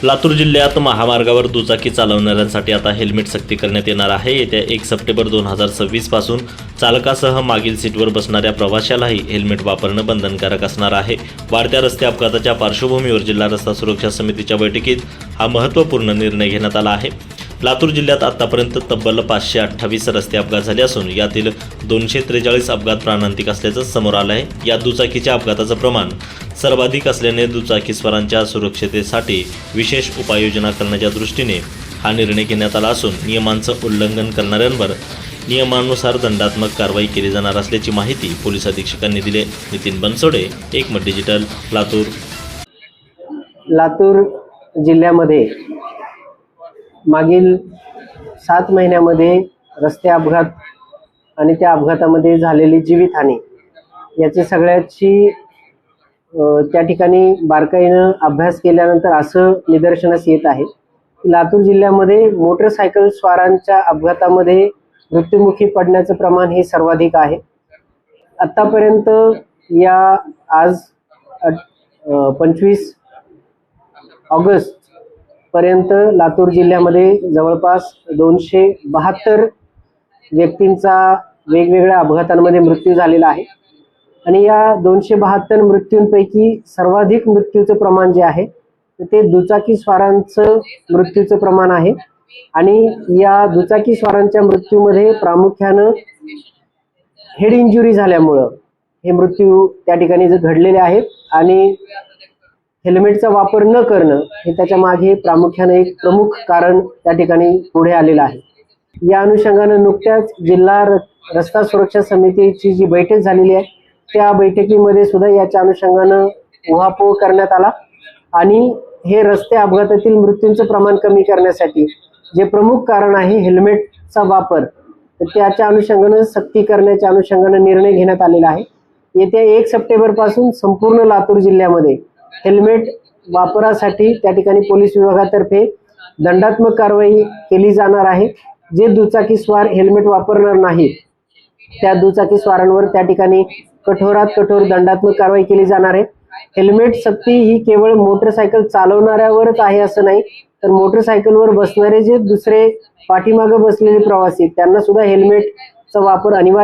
लातूर जिल्ह्यात महामार्गावर दुचाकी चालवणाऱ्यांसाठी आता हेल्मेट सक्ती करण्यात येणार आहे। येत्या 1 सप्टेंबर 2026 पासून चालकासह मागील सीटवर बसणाऱ्या प्रवाशालाही हेल्मेट वापरणं बंधनकारक असणार आहे। वाढत्या रस्ते अपघाताच्या पार्श्वभूमीवर जिल्हा रस्ता सुरक्षा समितीच्या बैठकीत हा महत्त्वपूर्ण निर्णय घेण्यात आला आहे। लातूर जिल्ह्यात आतापर्यंत तब्बल 528 रस्ते अपघात झाले असून यातील 243 अपघात प्राणांतिक असल्याचं समोर आलं आहे। या दुचाकीच्या अपघाताचं प्रमाण सर्वाधिक असल्याने दुचाकीस्वारांच्या सुरक्षतेसाठी विशेष उपाययोजना करण्याच्या दृष्टीने हा निर्णय घेण्यात आला असून नियमांचं उल्लंघन करणाऱ्यांवर नियमानुसार दंडात्मक कारवाई केली जाणार असल्याची माहिती पोलीस अधीक्षकांनी दिली। नितीन बनसोडे, एकमत डिजिटल, लातूर। लातूर जिल्ह्यामध्ये मागील 7 महिन्यामध्ये रस्ते अपघात आणि त्या अपघातामध्ये झालेली जीवितहानी याची सगळ्याची त्या ठिकाणी बारकाईनं अभ्यास केल्यानंतर असं निदर्शनास येत आहे की लातूर जिल्ह्यामध्ये मोटरसायकल स्वारांच्या अपघातामध्ये मृत्युमुखी पडण्याचं प्रमाण हे सर्वाधिक आहे। आत्तापर्यंत या आज 25 ऑगस्ट पर्यंत लातूर जिल्ह्यामध्ये जवळपास 272 व्यक्तींचा वेगवेगळ्या अपघातांमध्ये मृत्यू झालेला आहे आणि या 272 मृत्यूंपैकी सर्वाधिक मृत्यूचं प्रमाण जे आहे ते दुचाकी स्वारांचं मृत्यूचं प्रमाण आहे आणि या दुचाकी स्वारांच्या मृत्यूमध्ये प्रामुख्यानं हेड इंजुरी झाल्यामुळं हे मृत्यू त्या ठिकाणी घडलेले आहेत आणि हेल्मेटचा वापर न करणं हे त्याच्या मागे प्रामुख्याने एक प्रमुख कारण त्या ठिकाणी पुढे आलेलं आहे। या अनुषंगानं नुकत्याच जिल्हा रस्ता सुरक्षा समितीची जी बैठक झालेली आहे त्या बैठकीमध्ये सुद्धा याच्या अनुषंगानं उहापोह करण्यात आला आणि हे रस्ते अपघातातील मृत्यूंचं प्रमाण कमी करण्यासाठी जे प्रमुख कारण आहे हेल्मेटचा वापर तर त्याच्या अनुषंगानं सक्ती करण्याच्या अनुषंगानं निर्णय घेण्यात आलेला आहे। येत्या 1 सप्टेंबर पासून संपूर्ण लातूर जिल्ह्यामध्ये हेल्मेट वापरासाठी त्या ठिकाणी पोलीस विभागातर्फे दंडात्मक कारवाई केली जाणार आहे। जे दुचाकीस्वार हेल्मेट वापरणार नाहीत त्या दुचाकीस्वारांवर त्या ठिकाणी कठोरात कठोर दंडात्मक कारवाई केली जाणार आहे। हेल्मेट सक्ती ही केवळ मोटरसायकल चालवणाऱ्यावरच आहे असं नाही तर मोटरसायकलवर बसणारे जे दुसरे पाठीमागे बसलेले प्रवासी त्यांना सुद्धा हेल्मेटचा वापर अनिवार्य